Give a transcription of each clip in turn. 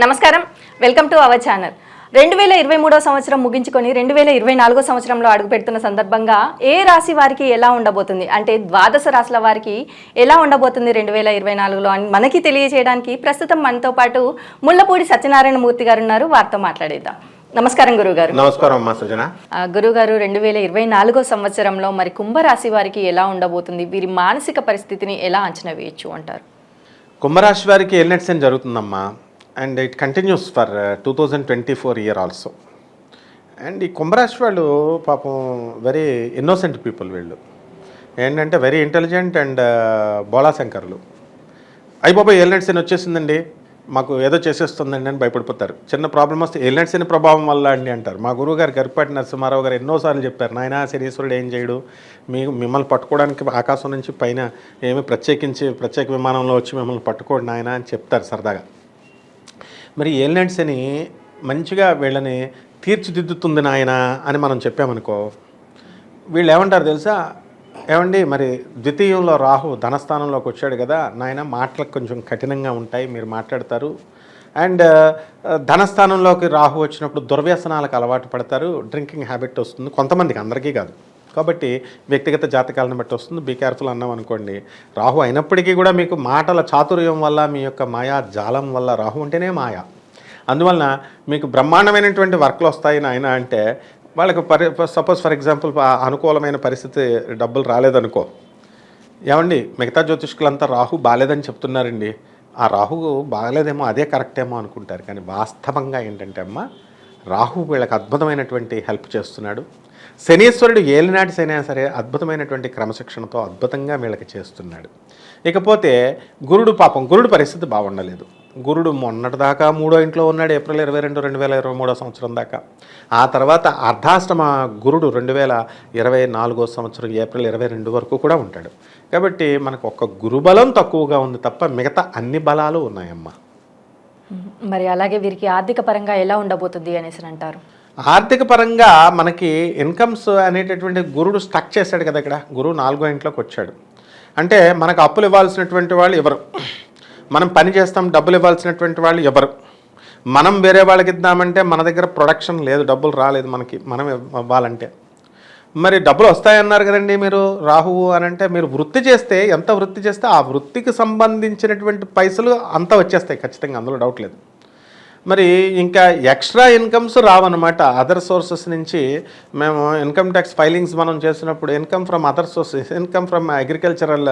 నమస్కారం, welcome to our channel. 2023 సంవత్సరం ముగించుకొని 2024 సంవత్సరంలో అడుగుపెడుతున్న సందర్భంగా ఏ రాశి వారికి ఎలా ఉండబోతుంది, అంటే ద్వాదశ రాశుల వారికి ఎలా ఉండబోతుంది 2024లో అని మనకి తెలియజేయడానికి ప్రస్తుతం మనతో పాటు ముళ్ళపూడి సత్యనారాయణ మూర్తి గారు ఉన్నారు. వారితో మాట్లాడేద్దాం. నమస్కారం గురుగారు. నమస్కారం అమ్మా సుజన. గురుగారు, 2024 సంవత్సరంలో మరి కుంభరాశి వారికి ఎలా ఉండబోతుంది, వీరి మానసిక పరిస్థితిని ఎలా అంచనా వేయచ్చు అంటారు? కుంభరాశి వారికి ఎల్నెట్స్ అని జరుగుతుందమ్మా, and it continues for 2024 year also. And ఈ కుంభరాశి వాళ్ళు పాపం వెరీ ఇన్నోసెంట్ పీపుల్. వీళ్ళు ఏంటంటే వెరీ ఇంటెలిజెంట్ అండ్ బోళాశంకర్లు. అయిపోయి ఎల్నెట్స్ అని వచ్చేసిందండి, మాకు ఏదో చేసేస్తుందండి అని భయపడిపోతారు. చిన్న ప్రాబ్లం వస్తే ఎల్నెట్స్ అని ప్రభావం వల్ల అండి అంటారు. మా గురువు గారు గరిపాటి నరసింహారావు గారు ఎన్నోసార్లు చెప్పారు, నాయన శనీశ్వరుడు ఏం చేయడు, మిమ్మల్ని పట్టుకోవడానికి ఆకాశం నుంచి పైన ఏమి ప్రత్యేక విమానంలో వచ్చి మిమ్మల్ని పట్టుకోడు నాయన అని చెప్తారు సరదాగా. మరి ఎల్నెట్స్ అని మంచిగా వీళ్ళని తీర్చిదిద్దుతుంది నాయన అని మనం చెప్పామనుకో, వీళ్ళు ఏమంటారు తెలుసా, ఏమండి మరి ద్వితీయంలో రాహు ధనస్థానంలోకి వచ్చాడు కదా నాయన, మాటలకు కొంచెం కఠినంగా ఉంటాయి, మీరు మాట్లాడతారు. అండ్ ధనస్థానంలోకి రాహు వచ్చినప్పుడు దుర్వ్యసనాలకు అలవాటు పడతారు, డ్రింకింగ్ హ్యాబిట్ వస్తుంది కొంతమందికి, అందరికీ కాదు. కాబట్టి వ్యక్తిగత జాతకాలను బట్టి వస్తుంది, బీ కేర్ఫుల్ అన్నాం అనుకోండి. రాహు అయినప్పటికీ కూడా మీకు మాటల చాతుర్యం వల్ల, మీ యొక్క మాయా జాలం వల్ల, రాహు అంటేనే మాయ, అందువలన మీకు బ్రహ్మాండమైనటువంటి వర్క్లు వస్తాయి నాయన అంటే వాళ్ళకి సపోజ్ ఫర్ ఎగ్జాంపుల్ అనుకూలమైన పరిస్థితి, డబ్బులు రాలేదనుకో, ఏమండి మిగతా జ్యోతిష్కులంతా రాహు బాగాలేదని చెప్తున్నారండి, ఆ రాహు బాగాలేదేమో అదే కరెక్టేమో అనుకుంటారు. కానీ వాస్తవంగా ఏంటంటే అమ్మ, రాహు వీళ్ళకి అద్భుతమైనటువంటి హెల్ప్ చేస్తున్నాడు. శనీశ్వరుడు ఏలినాటి శని సరే అద్భుతమైనటువంటి క్రమశిక్షణతో అద్భుతంగా వీళ్ళకి చేస్తున్నాడు. ఇకపోతే గురుడు పాపం, గురుడు పరిస్థితి బాగుండలేదు. గురుడు మొన్నటిదాకా 3వ ఇంట్లో ఉన్నాడు, ఏప్రిల్ 22, 2023 సంవత్సరం దాకా. ఆ తర్వాత అర్ధాష్టమ గురుడు 2024 సంవత్సరం ఏప్రిల్ 22 వరకు కూడా ఉంటాడు. కాబట్టి మనకు ఒక్క గురుబలం తక్కువగా ఉంది తప్ప మిగతా అన్ని బలాలు ఉన్నాయమ్మా. మరి అలాగే వీరికి ఆర్థిక పరంగా ఎలా ఉండబోతుంది అనేసి అంటారు? ఆర్థిక పరంగా మనకి ఇన్కమ్స్ అనేటటువంటి గురుడు స్టక్ చేశాడు కదా ఇక్కడ. గురువు 4వ ఇంట్లోకి వచ్చాడు అంటే మనకు అప్పులు ఇవ్వాల్సినటువంటి వాళ్ళు ఎవరు, మనం పని చేస్తాం డబ్బులు ఇవ్వాల్సినటువంటి వాళ్ళు ఎవరు, మనం వేరే వాళ్ళకి ఇద్దామంటే మన దగ్గర ప్రొడక్షన్ లేదు, డబ్బులు రాలేదు మనకి, మనం ఇవ్వాలంటే. మరి డబ్బులు వస్తాయన్నారు కదండి మీరు రాహువు అని అంటే, మీరు వృత్తి చేస్తే ఎంత వృత్తి చేస్తే ఆ వృత్తికి సంబంధించినటువంటి పైసలు అంతా వచ్చేస్తాయి ఖచ్చితంగా, అందులో డౌట్ లేదు. మరి ఇంకా ఎక్స్ట్రా ఇన్కమ్స్ రావన్నమాట అదర్ సోర్సెస్ నుంచి. మేము ఇన్కమ్ ట్యాక్స్ ఫైలింగ్స్ మనం చేసినప్పుడు income from other sources, income from agricultural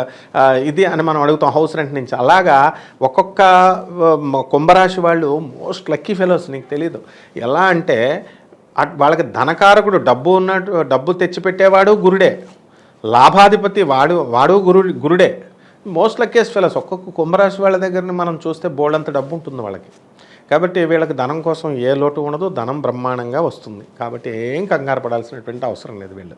ఇది అని మనం అడుగుతాం, హౌస్ రెంట్ నుంచి. అలాగా ఒక్కొక్క కుంభరాశి వాళ్ళు మోస్ట్ లక్కీ ఫెలోస్, నీకు తెలీదు ఎలా అంటే వాళ్ళకి ధనకారకుడు డబ్బు తెచ్చిపెట్టేవాడు గురుడే, లాభాధిపతి వాడు గురుడే. Most luckiest fellows. ఒక్కొక్క కుంభరాశి వాళ్ళ దగ్గరని మనం చూస్తే బోల్డంత డబ్బు ఉంటుంది వాళ్ళకి. కాబట్టి వీళ్ళకి ధనం కోసం ఏ లోటు ఉండదు, ధనం బ్రహ్మాండంగా వస్తుంది. కాబట్టి ఏం కంగారు పడాల్సినటువంటి అవసరం లేదు వీళ్ళు.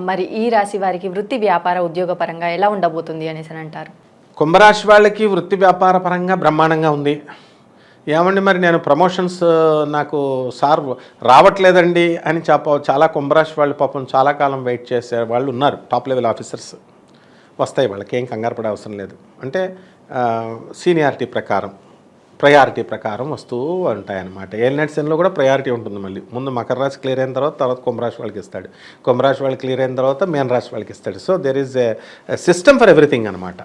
మరి ఈ రాశి వారికి వృత్తి వ్యాపార ఉద్యోగ పరంగా ఎలా ఉండబోతుంది అనేసి అంటారు? కుంభరాశి వాళ్ళకి వృత్తి వ్యాపార పరంగా బ్రహ్మాండంగా ఉంది. ఏమండి మరి నేను ప్రమోషన్స్ నాకు సార్ రావట్లేదండి అని చాలా కుంభరాశి వాళ్ళు పాపం చాలా కాలం వెయిట్ చేసే వాళ్ళు ఉన్నారు, టాప్ లెవెల్ ఆఫీసర్స్. వస్తాయి, వాళ్ళకి ఏం కంగారు పడే అవసరం లేదు. అంటే సీనియారిటీ ప్రకారం, ప్రయారిటీ ప్రకారం వస్తూ ఉంటాయన్నమాట. ఏలినట్స్లో కూడా ప్రయారిటీ ఉంటుంది. మళ్ళీ ముందు మకర రాశి క్లియర్ అయిన తర్వాత కుంభరాశి వాళ్ళకి ఇస్తాడు, కుంభరాశి వాళ్ళకి క్లియర్ అయిన తర్వాత మీన రాశి వాళ్ళకి ఇస్తాడు. So there is a system for everything అనమాట.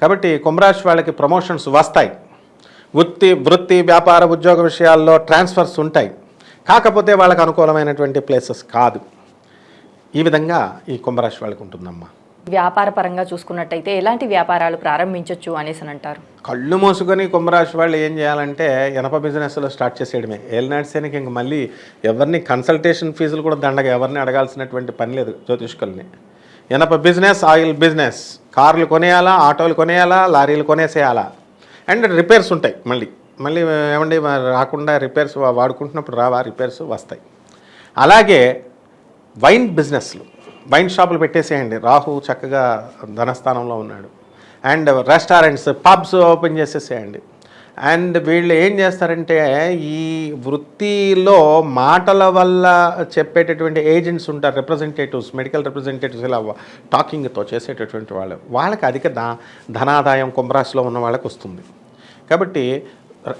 కాబట్టి కుంభరాశి వాళ్ళకి ప్రమోషన్స్ వస్తాయి, వృత్తి వ్యాపార ఉద్యోగ విషయాల్లో ట్రాన్స్ఫర్స్ ఉంటాయి. కాకపోతే వాళ్ళకి అనుకూలమైనటువంటి ప్లేసెస్ కాదు. ఈ విధంగా ఈ కుంభరాశి వాళ్ళకి ఉంటుందమ్మా. వ్యాపార పరంగా చూసుకున్నట్టయితే ఎలాంటి వ్యాపారాలు ప్రారంభించవచ్చు అనేసి అంటారు? కళ్ళు మూసుకొని కుంభరాశి వాళ్ళు ఏం చేయాలంటే ఎనప బిజినెస్లో స్టార్ట్ చేసేయడమే. ఏలినాడ్సేనికి ఇంక మళ్ళీ ఎవరిని కన్సల్టేషన్ ఫీజులు కూడా దండగా ఎవరిని అడగాల్సినటువంటి పని లేదు జ్యోతిష్కుల్ని. ఎనప బిజినెస్, ఆయిల్ బిజినెస్, కార్లు కొనేయాలా, ఆటోలు కొనేయాలా, లారీలు కొనేసేయాలా. అండ్ రిపేర్స్ ఉంటాయి. మళ్ళీ ఏమండి రాకుండా రిపేర్స్ వాడుకుంటున్నప్పుడు రావా, రిపేర్స్ వస్తాయి. అలాగే వైన్ బిజినెస్లు, వైన్ షాపులు పెట్టేసేయండి, రాహు చక్కగా ధనస్థానంలో ఉన్నాడు. అండ్ రెస్టారెంట్స్, పబ్స్ ఓపెన్ చేసేసేయండి. అండ్ వీళ్ళు ఏం చేస్తారంటే ఈ వృత్తిలో మాటల వల్ల చెప్పేటటువంటి ఏజెంట్స్ ఉంటారు, రిప్రజెంటేటివ్స్, మెడికల్ రిప్రజెంటేటివ్స్, ఇలా టాకింగ్తో చేసేటటువంటి వాళ్ళకి అధిక ధనాదాయం కుంభరాశిలో ఉన్న వాళ్ళకి వస్తుంది. కాబట్టి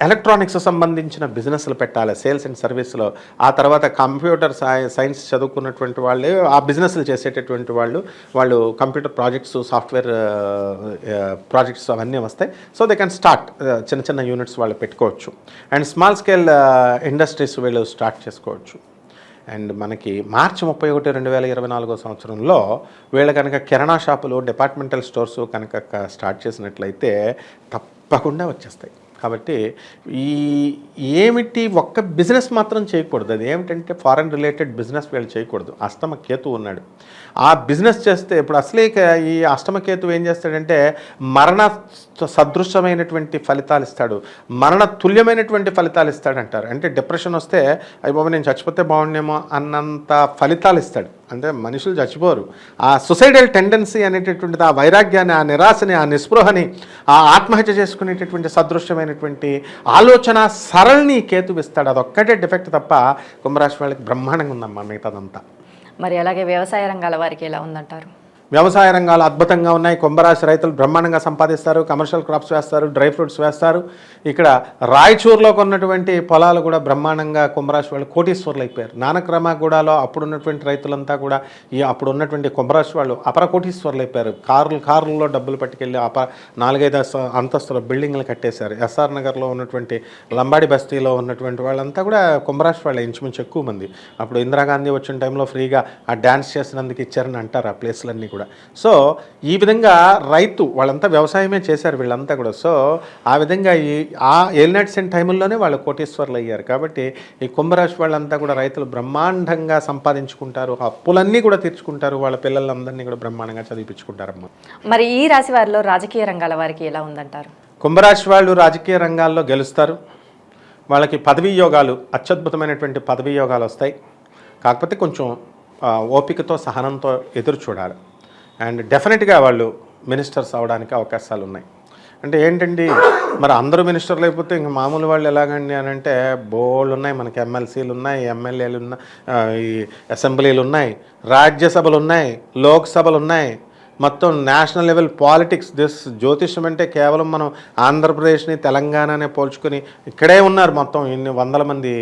ఎలక్ట్రానిక్స్ సంబంధించిన బిజినెస్లు పెట్టాలి, సేల్స్ అండ్ సర్వీస్లో. ఆ తర్వాత కంప్యూటర్ సైన్స్ చదువుకున్నటువంటి వాళ్ళే ఆ బిజినెస్లు చేసేటటువంటి వాళ్ళు కంప్యూటర్ ప్రాజెక్ట్స్, సాఫ్ట్వేర్ ప్రాజెక్ట్స్ అవన్నీ వస్తాయి. సో దే కెన్ స్టార్ట్ చిన్న చిన్న యూనిట్స్ వాళ్ళు పెట్టుకోవచ్చు. అండ్ స్మాల్ స్కేల్ ఇండస్ట్రీస్ వీళ్ళు స్టార్ట్ చేసుకోవచ్చు. అండ్ మనకి మార్చి 31, 2024 సంవత్సరంలో వీళ్ళు కనుక కిరాణా షాపులు, డిపార్ట్మెంటల్ స్టోర్స్ కనుక స్టార్ట్ చేసినట్లయితే తప్పకుండా వచ్చేస్తాయి. కాబట్టి ఏమిటి ఒక్క బిజినెస్ మాత్రం చేయకూడదు. అది ఏమిటంటే ఫారెన్ రిలేటెడ్ బిజినెస్ వీళ్ళు చేయకూడదు. అష్టమ కేతు ఉన్నాడు. ఆ బిజినెస్ చేస్తే ఇప్పుడు అసలే ఈ అష్టమ కేతు ఏం చేస్తాడంటే మరణ సదృశమైనటువంటి ఫలితాలు ఇస్తాడు, మరణ తుల్యమైనటువంటి ఫలితాలు ఇస్తాడంటారు. అంటే డిప్రెషన్ వస్తే అయ్యి బాబు నేను చచ్చిపోతే బాగుండేమో అన్నంత ఫలితాలు ఇస్తాడు. అంటే మనుషులు చచ్చిపోరు. ఆ సుసైడల్ టెండెన్సీ అనేటటువంటిది, ఆ వైరాగ్యాన్ని, ఆ నిరాశని, ఆ నిస్పృహని, ఆ ఆత్మహత్య చేసుకునేటటువంటి సదృశ్యమైనటువంటి ఆలోచన సరళిని కేతువిస్తాడు. అదొక్కటే డిఫెక్ట్ తప్ప కుంభరాశి వాళ్ళకి బ్రహ్మాండంగా ఉందమ్మా మిగతాదంతా. మరి అలాగే వ్యవసాయ రంగాల వారికి ఎలా ఉందంటారు? వ్యవసాయ రంగాలు అద్భుతంగా ఉన్నాయి. కుంభరాశి రైతులు బ్రహ్మాండంగా సంపాదిస్తారు. కమర్షియల్ క్రాప్స్ వేస్తారు, డ్రై ఫ్రూట్స్ వేస్తారు. ఇక్కడ రాయచూరులో కొన్నటువంటి పొలాలు కూడా బ్రహ్మాండంగా కుంభరాశి వాళ్ళు కోటీశ్వర్లు అయిపోయారు. నానక్రమగూడలో అప్పుడున్నటువంటి రైతులంతా కూడా అప్పుడు ఉన్నటువంటి కుంభరాశి వాళ్ళు అపర కోటీశ్వర్లు అయిపోయారు. కారుల్లో డబ్బులు పట్టుకెళ్ళి 4-5 అంతస్తుల బిల్డింగ్లు కట్టేశారు. ఎస్ఆర్ నగర్లో ఉన్నటువంటి లంబాడి బస్తీలో ఉన్నటువంటి వాళ్ళంతా కూడా కుంభరాశి వాళ్ళు ఇంచుమించు ఎక్కువ మంది. అప్పుడు ఇందిరాగాంధీ వచ్చిన టైంలో ఫ్రీగా ఆ డ్యాన్స్ చేసినందుకు ఇచ్చారని అంటారు ఆ ప్లేస్లన్నీ కూడా. సో ఈ విధంగా రైతు వాళ్ళంతా వ్యవసాయమే చేశారు వీళ్ళంతా కూడా. సో ఆ విధంగా ఆ ఏలినాటి టైంలోనే వాళ్ళు కోటీశ్వర్లు అయ్యారు. కాబట్టి ఈ కుంభరాశి వాళ్ళంతా కూడా రైతులు బ్రహ్మాండంగా సంపాదించుకుంటారు, అప్పులన్నీ కూడా తీర్చుకుంటారు, వాళ్ళ పిల్లలందరినీ కూడా బ్రహ్మాండంగా చదివించుకుంటారమ్మా. మరి ఈ రాశి వారిలో రాజకీయ రంగాల వారికి ఎలా ఉందంటారు? కుంభరాశి వాళ్ళు రాజకీయ రంగాల్లో గెలుస్తారు. వాళ్ళకి పదవీ యోగాలు, అత్యద్భుతమైనటువంటి పదవీ యోగాలు వస్తాయి. కాకపోతే కొంచెం ఓపికతో, సహనంతో ఎదురు చూడాలి. అండ్ డెఫినెట్గా వాళ్ళు మినిస్టర్స్ అవడానికి అవకాశాలు ఉన్నాయి. అంటే ఏంటండి మరి అందరూ మినిస్టర్లు అయిపోతే ఇంక మామూలు వాళ్ళు ఎలాగండి అని అంటే బోల్డ్ ఉన్నాయి. మనకి ఎమ్మెల్సీలు ఉన్నాయి, ఎమ్మెల్యేలు ఉన్నాయి, ఈ అసెంబ్లీలు ఉన్నాయి, రాజ్యసభలు ఉన్నాయి, లోక్సభలు ఉన్నాయి, మొత్తం నేషనల్ లెవెల్ పాలిటిక్స్. జ్యోతిష్యం అంటే కేవలం మనం ఆంధ్రప్రదేశ్ని, తెలంగాణనే పోల్చుకొని ఇక్కడే ఉన్నారు మొత్తం ఇన్ని వందల మంది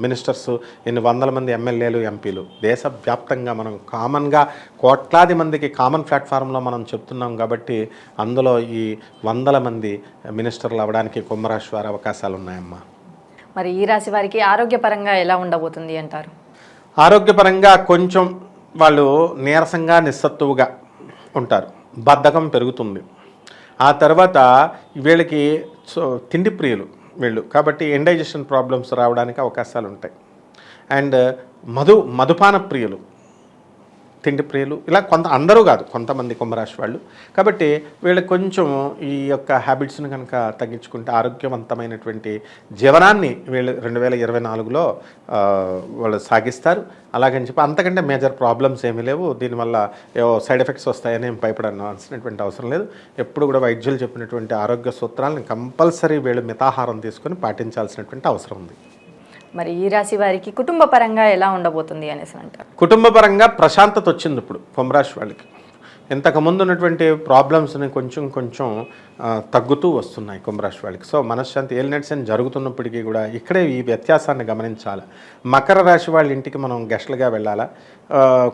మినిస్టర్స్, ఇన్ని వందల మంది ఎమ్మెల్యేలు, ఎంపీలు. దేశవ్యాప్తంగా మనం కామన్గా కోట్లాది మందికి కామన్ ప్లాట్ఫామ్లో మనం చెప్తున్నాం. కాబట్టి అందులో ఈ వందల మంది మినిస్టర్లు అవ్వడానికి కుంభరాశి వారి అవకాశాలు ఉన్నాయమ్మా. మరి ఈ రాశి వారికి ఆరోగ్యపరంగా ఎలా ఉండబోతుంది అంటారు? ఆరోగ్యపరంగా కొంచెం వాళ్ళు నీరసంగా, నిస్సత్తువుగా ఉంటారు, బద్ధకం పెరుగుతుంది. ఆ తర్వాత వీళ్ళకి తిండి ప్రియులు వీళ్ళు, కాబట్టి ఇండైజెషన్ ప్రాబ్లమ్స్ రావడానికి అవకాశాలు ఉంటాయి. అండ్ మధుపాన ప్రియులు, తిండి ప్రియులు, ఇలా అందరూ కాదు, కొంతమంది కుంభరాశి వాళ్ళు. కాబట్టి వీళ్ళకి కొంచెం ఈ యొక్క హ్యాబిట్స్ని కనుక తగ్గించుకుంటే ఆరోగ్యవంతమైనటువంటి జీవనాన్ని వీళ్ళు 2024లో వాళ్ళు సాగిస్తారు. అలాగని చెప్పి అంతకంటే మేజర్ ప్రాబ్లమ్స్ ఏమీ లేవు. దీనివల్ల ఏవో సైడ్ ఎఫెక్ట్స్ వస్తాయని భయపడాల్సినటువంటి అవసరం లేదు. ఎప్పుడు కూడా వైద్యులు చెప్పినటువంటి ఆరోగ్య సూత్రాలను కంపల్సరీ వీళ్ళు మితాహారం తీసుకొని పాటించాల్సినటువంటి అవసరం ఉంది. మరి ఈ రాశి వారికి కుటుంబ పరంగా ఎలా ఉండబోతుంది అనేసి అంటారు? కుటుంబ పరంగా ప్రశాంతత వచ్చింది ఇప్పుడు కుంభరాశి వాళ్ళకి. ఇంతకుముందు ఉన్నటువంటి ప్రాబ్లమ్స్ని కొంచెం తగ్గుతూ వస్తున్నాయి కుంభరాశి వాళ్ళకి. సో మనశ్శాంతి ఏలినట్స్ జరుగుతున్నప్పటికీ కూడా ఇక్కడే ఈ వ్యత్యాసాన్ని గమనించాలి. మకర రాశి వాళ్ళ ఇంటికి మనం గెస్ట్లుగా వెళ్ళాలా,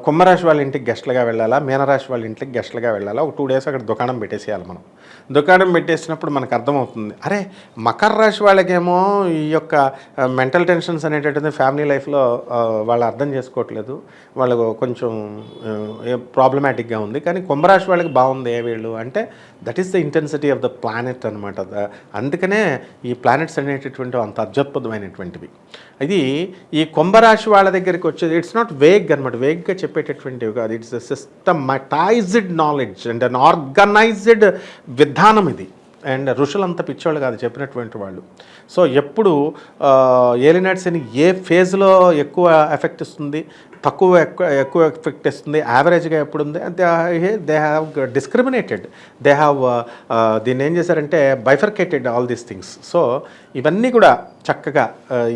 కుంభరాశి వాళ్ళ ఇంటికి గెస్ట్లుగా వెళ్ళాలా, మీనరాశి వాళ్ళ ఇంటికి గెస్ట్లుగా వెళ్ళాలా, ఒక 2 days అక్కడ దుకాణం పెట్టేసేయాలి. మనం దుకాణం పెట్టేసినప్పుడు మనకు అర్థమవుతుంది, అరే మకర రాశి వాళ్ళకేమో ఈ యొక్క మెంటల్ టెన్షన్స్ అనేటటువంటి ఫ్యామిలీ లైఫ్లో వాళ్ళు అర్థం చేసుకోవట్లేదు, వాళ్ళకు కొంచెం ప్రాబ్లమాటిక్గా ఉంది. కానీ కుంభరాశి వాళ్ళకి బాగుంది వీళ్ళు అంటే that is the intensity of the planet అనమాట. అందుకనే ఈ ప్లానెట్స్ అనేటటువంటి అంత అత్యద్భుతమైనటువంటివి. ఇది ఈ కుంభరాశి వాళ్ళ దగ్గరికి వచ్చేది ఇట్స్ నాట్ వేగ్ అనమాట, వేగ్గా చెప్పేటటువంటివి కాదు. It's systematised knowledge and an organised విధానం ఇది. అండ్ ఋషులంతా పిచ్చోళ్ళు కాదు చెప్పినటువంటి వాళ్ళు. సో ఎప్పుడు ఏలినాట్స్ అని ఏ ఫేజ్లో ఎక్కువ ఎఫెక్ట్ ఇస్తుంది, ఎక్కువ ఎఫెక్ట్ ఇస్తుంది, యావరేజ్గా ఎప్పుడు ఉంది, they have discriminated, they have దీన్ని ఏం చేశారంటే bifurcated all these things. So ఇవన్నీ కూడా చక్కగా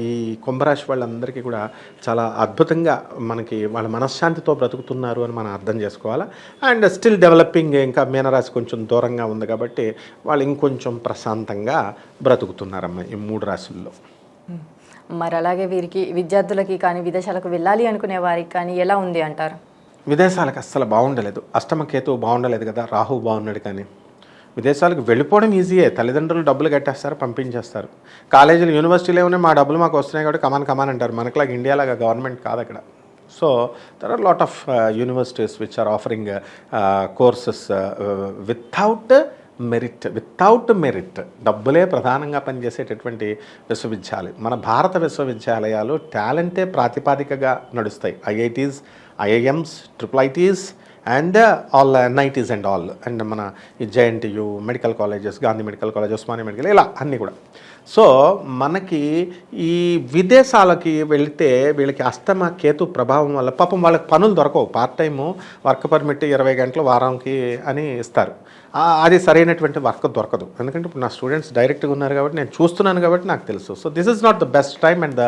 ఈ కుంభరాశి వాళ్ళందరికీ కూడా చాలా అద్భుతంగా మనకి వాళ్ళ మనశ్శాంతితో బ్రతుకుతున్నారు అని మనం అర్థం చేసుకోవాలి. అండ్ స్టిల్ డెవలపింగ్, ఇంకా మీనరాశి కొంచెం దూరంగా ఉంది కాబట్టి వాళ్ళు ఇంకొంచెం ప్రశాంతంగా బ్రతుకుతున్నారమ్మ ఈ 3 రాశుల్లో. మరి అలాగే వీరికి విద్యార్థులకి కానీ విదేశాలకు వెళ్ళాలి అనుకునే వారికి కానీ ఎలా ఉంది అంటారు? విదేశాలకు అస్సలు బాగుండలేదు, అష్టమ కేతువు బాగుండలేదు కదా, రాహు బాగున్నాడు. కానీ విదేశాలకు వెళ్ళిపోవడం ఈజీయే, తల్లిదండ్రులు డబ్బులు కట్టేస్తారు, పంపించేస్తారు. కాలేజీలు యూనివర్సిటీలు ఏమైనా మా డబ్బులు మాకు వస్తున్నాయి కాబట్టి కమాన్ అంటారు. మనకులాగా ఇండియాలాగా గవర్నమెంట్ కాదు అక్కడ. So there are lot of universities which are offering courses without merit, డబ్బులే ప్రధానంగా పనిచేసేటటువంటి విశ్వవిద్యాలయాలు మన భారత విశ్వవిద్యాలయాలు. టాలెంటే ప్రాతిపాదికగా నడుస్తాయి. IITs, IIMs, IIITs and all NITs and all. And మన ఈ JNTU medical colleges, Gandhi medical college, Osmania medical, ఇలా అన్నీ కూడా. సో మనకి ఈ విదేశాలకి వెళితే వీళ్ళకి అష్టమ కేతు ప్రభావం వల్ల పాపం వాళ్ళకి పనులు దొరకవు. పార్ట్ టైము వర్క్ పర్మిట్ 20 గంటలు వారానికి అని ఇస్తారు. అది సరైనటువంటి వర్క్ దొరకదు. ఎందుకంటే ఇప్పుడు నా స్టూడెంట్స్ డైరెక్ట్గా ఉన్నారు కాబట్టి నేను చూస్తున్నాను కాబట్టి నాకు తెలుసు. So this is not the best time and the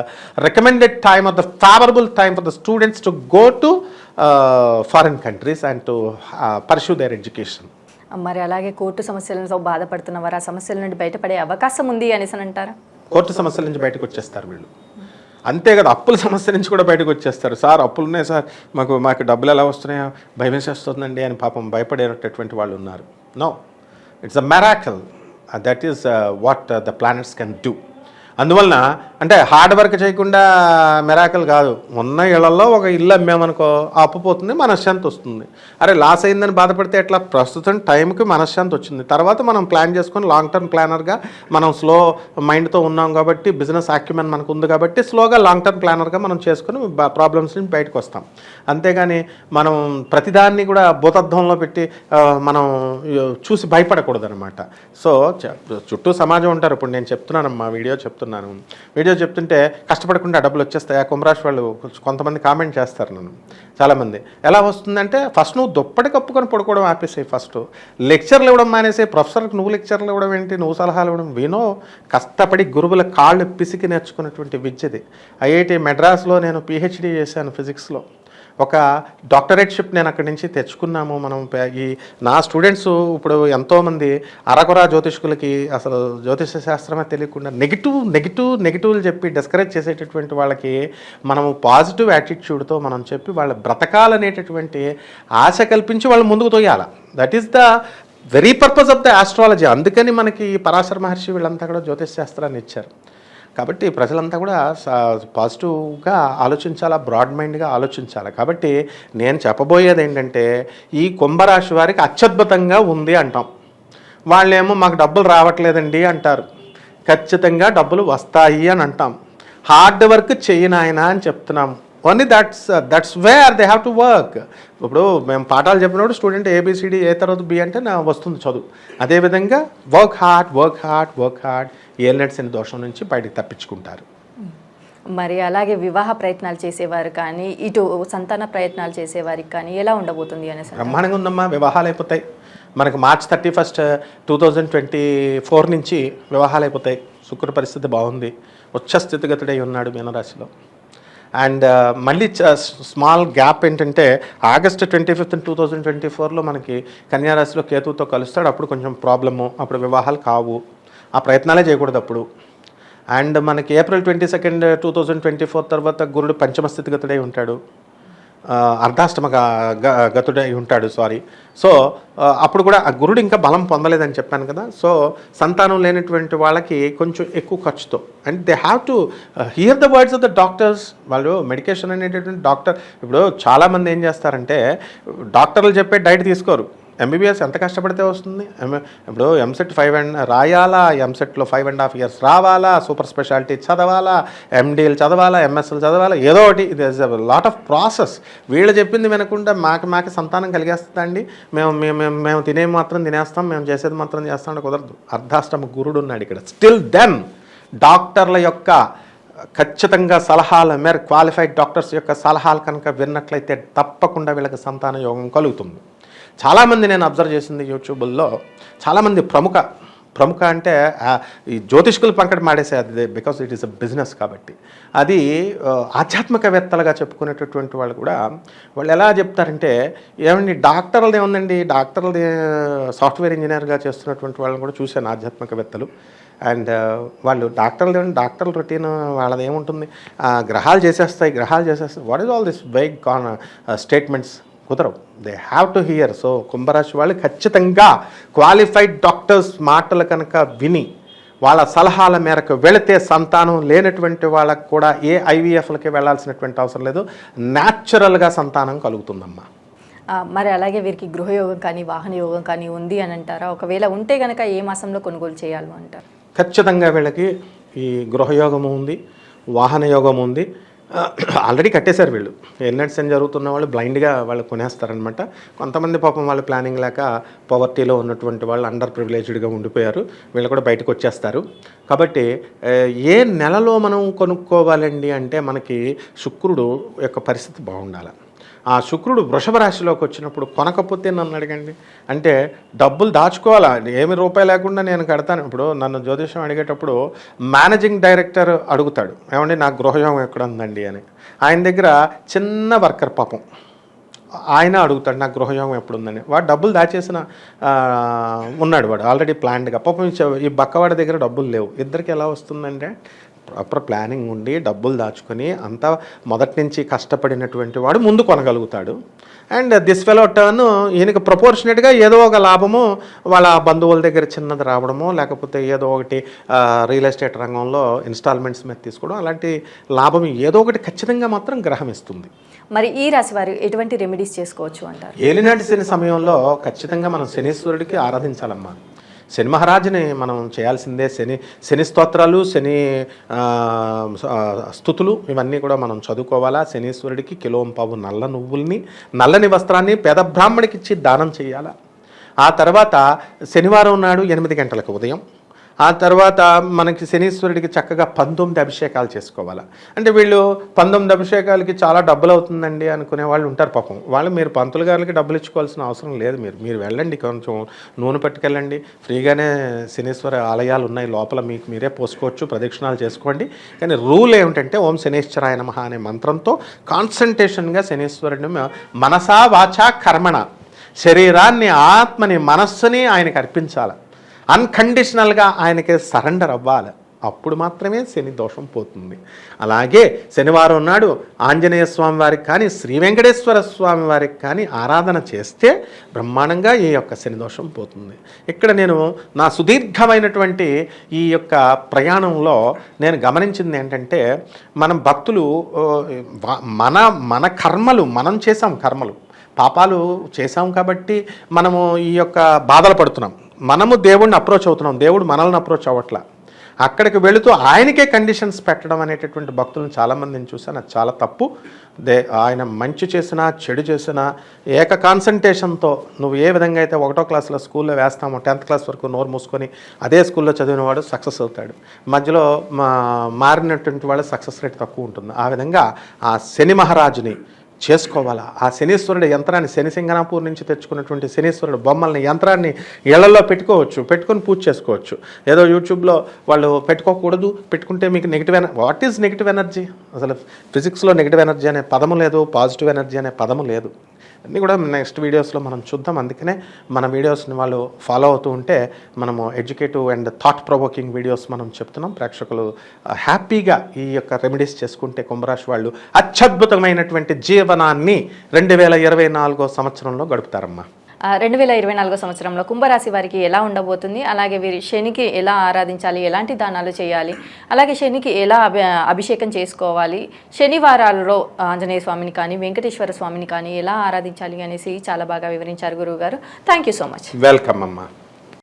recommended time or the favourable time for the students to go to foreign countries and to pursue their education. మరి అలాగే కోర్టు సమస్యలతో బాధపడుతున్న వారు ఆ సమస్యల నుండి బయటపడే అవకాశం ఉంది అనేసి అంటారా? కోర్టు సమస్యల నుంచి బయటకు వచ్చేస్తారు వీళ్ళు. అంతే కదా, అప్పుల సమస్య నుంచి కూడా బయటకు వచ్చేస్తారు. సార్ అప్పులు ఉన్నాయి సార్, మాకు డబ్బులు ఎలా వస్తున్నాయో భయం వేసేస్తుందండి అని పాపం భయపడేటటువంటి వాళ్ళు ఉన్నారు. No, it's a miracle. That is what the planets can do. అందువలన అంటే హార్డ్ వర్క్ చేయకుండా మిరాకిల్ కాదు. ఉన్న ఇళ్లలో ఒక ఇల్లు అమ్మామనుకో అప్పు పోతుంది, మనశ్శాంతి వస్తుంది. అరే లాస్ అయిందని బాధపడితే ఎట్లా? ప్రస్తుతం టైంకి మనశ్శాంతి వచ్చింది. తర్వాత మనం ప్లాన్ చేసుకొని లాంగ్ టర్మ్ ప్లానర్గా మనం స్లో మైండ్తో ఉన్నాం కాబట్టి, బిజినెస్ యాక్యుమెన్ మనకు ఉంది కాబట్టి స్లోగా లాంగ్ టర్మ్ ప్లానర్గా మనం చేసుకొని ప్రాబ్లమ్స్ నుంచి బయటకు వస్తాం. అంతేగాని మనం ప్రతిదాన్ని కూడా భూతద్దంలో పెట్టి మనం చూసి భయపడకూడదు అనమాట. సో చుట్టూ సమాజం ఉంటారు. ఇప్పుడు నేను చెప్తున్నానమ్మా, వీడియో చెప్తుంటే కష్టపడకుండా డబ్బులు వచ్చేస్తాయి. ఆ కుంభరాశి వాళ్ళు కొంతమంది కామెంట్ చేస్తారు నన్ను, చాలామంది. ఎలా వస్తుందంటే ఫస్ట్ నువ్వు దుప్పటి కప్పుకొని పడుకోవడం ఆపేసాయి. ఫస్ట్ లెక్చర్లు ఇవ్వడం మానేసి, ప్రొఫెసర్కి నువ్వు లెక్చర్లు ఇవ్వడం ఏంటి, నువ్వు సలహాలు ఇవ్వడం వినో. కష్టపడి గురువుల కాళ్ళు పిసికి నేర్చుకున్నటువంటి విద్యది. IIT మెడ్రాస్లో నేను PhD చేశాను ఫిజిక్స్లో. ఒక డాక్టరేట్షిప్ నేను అక్కడి నుంచి తెచ్చుకున్నాము. మనం ఈ నా స్టూడెంట్స్ ఇప్పుడు ఎంతోమంది అరకొర జ్యోతిష్కులకి అసలు జ్యోతిష శాస్త్రమే తెలియకుండా నెగిటివ్లు చెప్పి డిస్కరేజ్ చేసేటటువంటి వాళ్ళకి మనము పాజిటివ్ యాటిట్యూడ్తో మనం చెప్పి వాళ్ళ బ్రతకాలనేటటువంటి ఆశ కల్పించి వాళ్ళు ముందుకు తోయాలి. That is the very purpose of the astrology. అందుకని మనకి పరాశర మహర్షి వీళ్ళంతా కూడా జ్యోతిష్ శాస్త్రాన్ని ఇచ్చారు. కాబట్టి ప్రజలంతా కూడా పాజిటివ్గా ఆలోచించాలా, బ్రాడ్ మైండ్గా ఆలోచించాలి. కాబట్టి నేను చెప్పబోయేది ఏంటంటే ఈ కుంభరాశి వారికి అత్యద్భుతంగా ఉంది అంటాం. వాళ్ళేమో మాకు డబ్బులు రావట్లేదండి అంటారు. ఖచ్చితంగా డబ్బులు వస్తాయి అని అంటాం. హార్డ్ వర్క్ చేయనాయనా అని చెప్తున్నాము. Only that's where they have to work. ఇప్పుడు మేము పాఠాలు చెప్పినప్పుడు స్టూడెంట్ ABCD A తర్వాత B అంటే నా వస్తుంది చదువు. అదేవిధంగా వర్క్ హార్డ్ ఏలినట్స్ అనే దోషం నుంచి బయటకు తప్పించుకుంటారు. మరి అలాగే వివాహ ప్రయత్నాలు చేసేవారు కానీ, ఇటు సంతాన ప్రయత్నాలు చేసేవారికి కానీ ఎలా ఉండబోతుంది అనేసి? బ్రహ్మాండంగా ఉందమ్మా, వివాహాలు అయిపోతాయి. మనకు March 31, 2024 నుంచి వివాహాలు అయిపోతాయి. శుక్ర పరిస్థితి బాగుంది, ఉచ్చ స్థితిగతుడై ఉన్నాడు మీనరాశిలో. అండ్ మళ్ళీ స్మాల్ గ్యాప్ ఏంటంటే August 25, 2024లో మనకి కన్యారాశిలో కేతువుతో కలుస్తాడు. అప్పుడు కొంచెం ప్రాబ్లము, అప్పుడు వివాహాలు కావు, ఆ ప్రయత్నాలే చేయకూడదు అప్పుడు. అండ్ మనకి April 22, 2024 తర్వాత గురుడు పంచమ స్థితిగతుడై ఉంటాడు, అర్ధాష్టమ గతుడై ఉంటాడు. సో అప్పుడు కూడా ఆ గురుడు ఇంకా బలం పొందలేదని చెప్పాను కదా. సో సంతానం లేనటువంటి వాళ్ళకి కొంచెం ఎక్కువ ఖర్చుతో, and they have to here the words of the doctors. వాళ్ళు మెడికేషన్ అనేటటువంటి డాక్టర్, ఇప్పుడు చాలామంది ఏం చేస్తారంటే డాక్టర్లు చెప్పే డైట్ తీసుకోరు. MBBS ఎంత కష్టపడితే వస్తుంది? ఇప్పుడు MSET 5 రాయాలా, MSETలో 5.5 years రావాలా, సూపర్ స్పెషాలిటీ చదవాలా, MDలు చదవాలా, MSలు చదవాలా, ఏదో ఒకటి. ఇది is a lot of process. వీళ్ళు చెప్పింది వినకుండా మాకు సంతానం కలిగేస్తుందండి, మేము తినేది మాత్రం తినేస్తాం, మేము చేసేది మాత్రం చేస్తాం అంటే కుదరదు. అర్ధాష్టమ గురుడు ఉన్నాడు ఇక్కడ. స్టిల్ దెన్ డాక్టర్ల యొక్క ఖచ్చితంగా సలహాల మేర క్వాలిఫైడ్ డాక్టర్స్ యొక్క సలహాలు కనుక విన్నట్లయితే తప్పకుండా వీళ్ళకి సంతాన యోగం కలుగుతుంది. చాలామంది నేను అబ్జర్వ్ చేసింది యూట్యూబ్లో, చాలామంది ప్రముఖ అంటే ఈ జ్యోతిష్కులు పంకట మాడేసే అది, because it is a business కాబట్టి. అది ఆధ్యాత్మికవేత్తలుగా చెప్పుకునేటటువంటి వాళ్ళు కూడా వాళ్ళు ఎలా చెప్తారంటే, ఏమండి డాక్టర్లది ఏముందండి, డాక్టర్లది సాఫ్ట్వేర్ ఇంజనీర్గా చేస్తున్నటువంటి వాళ్ళని కూడా చూశాను ఆధ్యాత్మికవేత్తలు. అండ్ వాళ్ళు డాక్టర్ల రొటీన్ వాళ్ళది ఏముంటుంది, గ్రహాలు చేసేస్తాయి. What is all this vague statements? కుదరవు. They have to hear. So కుంభరాశి వాళ్ళు ఖచ్చితంగా క్వాలిఫైడ్ డాక్టర్స్ మాటలు కనుక విని వాళ్ళ సలహాల మేరకు వెళితే సంతానం లేనటువంటి వాళ్ళకు కూడా ఏ ఐవీఎఫ్లకి వెళ్ళాల్సినటువంటి అవసరం లేదు, న్యాచురల్గా సంతానం కలుగుతుందమ్మా. మరి అలాగే వీరికి గృహయోగం కానీ వాహన యోగం కానీ ఉంది అని అంటారా? ఒకవేళ ఉంటే కనుక ఏ మాసంలో కొనుగోలు చేయాలి అంటారు? ఖచ్చితంగా వీళ్ళకి ఈ గృహయోగము ఉంది, వాహన యోగం ఉంది. ఆల్రెడీ కట్టేశారు వీళ్ళు. ఎల్నెట్స్ జరుగుతున్న వాళ్ళు బ్లైండ్గా వాళ్ళు కొనేస్తారనమాట. కొంతమంది పాపం వాళ్ళు ప్లానింగ్ లేక పవర్టీలో ఉన్నటువంటి వాళ్ళు అండర్ ప్రివిలేజ్డ్గా ఉండిపోయారు. వీళ్ళు కూడా బయటకు వచ్చేస్తారు. కాబట్టి ఏ నెలలో మనం కొనుక్కోవాలండి అంటే మనకి శుక్రుడు యొక్క పరిస్థితి బాగుండాలి. ఆ శుక్రుడు వృషభ రాశిలోకి వచ్చినప్పుడు కొనకపోతే నన్ను అడగండి, అంటే డబ్బులు దాచుకోవాలా, ఏమి రూపాయి లేకుండా నేను కడతాను. ఇప్పుడు నన్ను జ్యోతిషం అడిగేటప్పుడు మేనేజింగ్ డైరెక్టర్ అడుగుతాడు, ఏమండి నాకు గృహయోగం ఎక్కడ ఉందండి అని. ఆయన దగ్గర చిన్న వర్కర్ పాపం ఆయన అడుగుతాడు నాకు గృహయోగం ఎప్పుడుందని. వాడు డబ్బులు దాచేసిన ఉన్నాడు, వాడు ఆల్రెడీ ప్లాన్డ్గా. పాపం ఈ బక్కవాడి దగ్గర డబ్బులు లేవు. ఇద్దరికి ఎలా వస్తుందంటే ప్రాపర్ ప్లానింగ్ ఉండి డబ్బులు దాచుకొని అంతా మొదటి నుంచి కష్టపడినటువంటి వాడు ముందు కొనగలుగుతాడు. అండ్ దిస్ ఫెలో టర్న్ ఈయనకి ప్రపోర్షనేట్గా ఏదో ఒక లాభము వాళ్ళ బంధువుల దగ్గర చిన్నది రావడము, లేకపోతే ఏదో ఒకటి రియల్ ఎస్టేట్ రంగంలో ఇన్స్టాల్మెంట్స్ మీద తీసుకోవడం, అలాంటి లాభం ఏదో ఒకటి ఖచ్చితంగా మాత్రం గ్రహం ఇస్తుంది. మరి ఈ రాశి వారు ఎటువంటి రెమెడీస్ చేసుకోవచ్చు అంటారు? ఏలినాటి శని సమయంలో ఖచ్చితంగా మనం శనీశ్వరుడికి ఆరాధించాలమ్మా. శని మహారాజుని మనం చేయాల్సిందే. శని స్తోత్రాలు, శని స్తుతులు ఇవన్నీ కూడా మనం చదువుకోవాలా. శనీశ్వరుడికి కిలోంపావు నల్ల నువ్వుల్ని, నల్లని వస్త్రాన్ని పేద బ్రాహ్మడికి ఇచ్చి దానం చేయాలా. ఆ తర్వాత శనివారం నాడు 8 గంటలకు ఉదయం, ఆ తర్వాత మనకి శనీశ్వరుడికి చక్కగా 19 అభిషేకాలు చేసుకోవాలి. అంటే వీళ్ళు 19 అభిషేకాలకి చాలా డబ్బులు అవుతుందండి అనుకునే వాళ్ళు ఉంటారు పాపం. వాళ్ళు మీరు పంతులు గారికి డబ్బులు ఇచ్చుకోవాల్సిన అవసరం లేదు. మీరు వెళ్ళండి, కొంచెం నూనె పట్టుకెళ్ళండి, ఫ్రీగానే శనీశ్వర ఆలయాలు ఉన్నాయి లోపల, మీకు మీరే పోసుకోవచ్చు, ప్రదక్షిణాలు చేసుకోండి. కానీ రూల్ ఏమిటంటే ఓం శనీశ్వరాయ నమః అనే మంత్రంతో కాన్సన్ట్రేషన్గా శనీశ్వరుడిని మనసా వాచా కర్మణ, శరీరాన్ని ఆత్మని మనస్సుని ఆయనకి అర్పించాలి. అన్కండిషనల్గా ఆయనకి సరెండర్ అవ్వాలి. అప్పుడు మాత్రమే శని దోషం పోతుంది. అలాగే శనివారం నాడు ఆంజనేయ స్వామి వారికి కానీ, శ్రీ వెంకటేశ్వర స్వామి వారికి కానీ ఆరాధన చేస్తే బ్రహ్మాండంగా ఈ యొక్క శని దోషం పోతుంది. ఇక్కడ నేను నా సుదీర్ఘమైనటువంటి ఈ యొక్క ప్రయాణంలో నేను గమనించింది ఏంటంటే, మనం భక్తులు మన కర్మలు మనం చేసాం, పాపాలు చేసాం కాబట్టి మనము ఈ యొక్క బాధలు పడుతున్నాం. మనము దేవుడిని అప్రోచ్ అవుతున్నాం, దేవుడు మనల్ని అప్రోచ్ అవ్వట్లా. అక్కడికి వెళుతూ ఆయనకే కండిషన్స్ పెట్టడం అనేటటువంటి భక్తులను చాలామందిని చూసాను. అది చాలా తప్పు. ఆయన మంచి చేసినా చెడు చేసినా ఏక కాన్సన్ట్రేషన్తో నువ్వు ఏ విధంగా అయితే 1వ క్లాస్లో స్కూల్లో వేస్తామో 10th క్లాస్ వరకు నోరు మూసుకొని అదే స్కూల్లో చదివిన వాడు సక్సెస్ అవుతాడు. మధ్యలో మారినటువంటి వాళ్ళ సక్సెస్ రేట్ తక్కువ ఉంటుంది. ఆ విధంగా ఆ శని మహారాజుని చేసుకోవాలా. ఆ శనీశ్వరుడు యంత్రాన్ని శని సింగనాపూర్ నుంచి తెచ్చుకున్నటువంటి శనీశ్వరుడు బొమ్మల్ని యంత్రాన్ని ఇళ్లలో పెట్టుకొని పూజ చేసుకోవచ్చు. ఏదో యూట్యూబ్లో వాళ్ళు పెట్టుకోకూడదు, పెట్టుకుంటే మీకు negative what is negative energy? అసలు ఫిజిక్స్లో నెగిటివ్ ఎనర్జీ అనే పదము లేదు, పాజిటివ్ ఎనర్జీ అనే పదము లేదు. అన్నీ కూడా నెక్స్ట్ వీడియోస్లో మనం చూద్దాం. అందుకనే మన వీడియోస్ని వాళ్ళు ఫాలో అవుతూ ఉంటే మనము educative and thought provoking videos మనం చెప్తున్నాం. ప్రేక్షకులు హ్యాపీగా ఈ యొక్క రెమెడీస్ చేసుకుంటే కుంభరాశి వాళ్ళు అత్యద్భుతమైనటువంటి జీవనాన్ని 2024 సంవత్సరంలో గడుపుతారమ్మా. 2024 సంవత్సరంలో కుంభరాశి వారికి ఎలా ఉండబోతుంది, అలాగే వీరి శనికి ఎలా ఆరాధించాలి, ఎలాంటి దానాలు చేయాలి, అలాగే శనికి ఎలా అభిషేకం చేసుకోవాలి, శనివారాలలో ఆంజనేయ స్వామిని కానీ వెంకటేశ్వర స్వామిని కానీ ఎలా ఆరాధించాలి అనేసి చాలా బాగా వివరించారు గురువు గారు. Thank you so much. Welcome అమ్మా.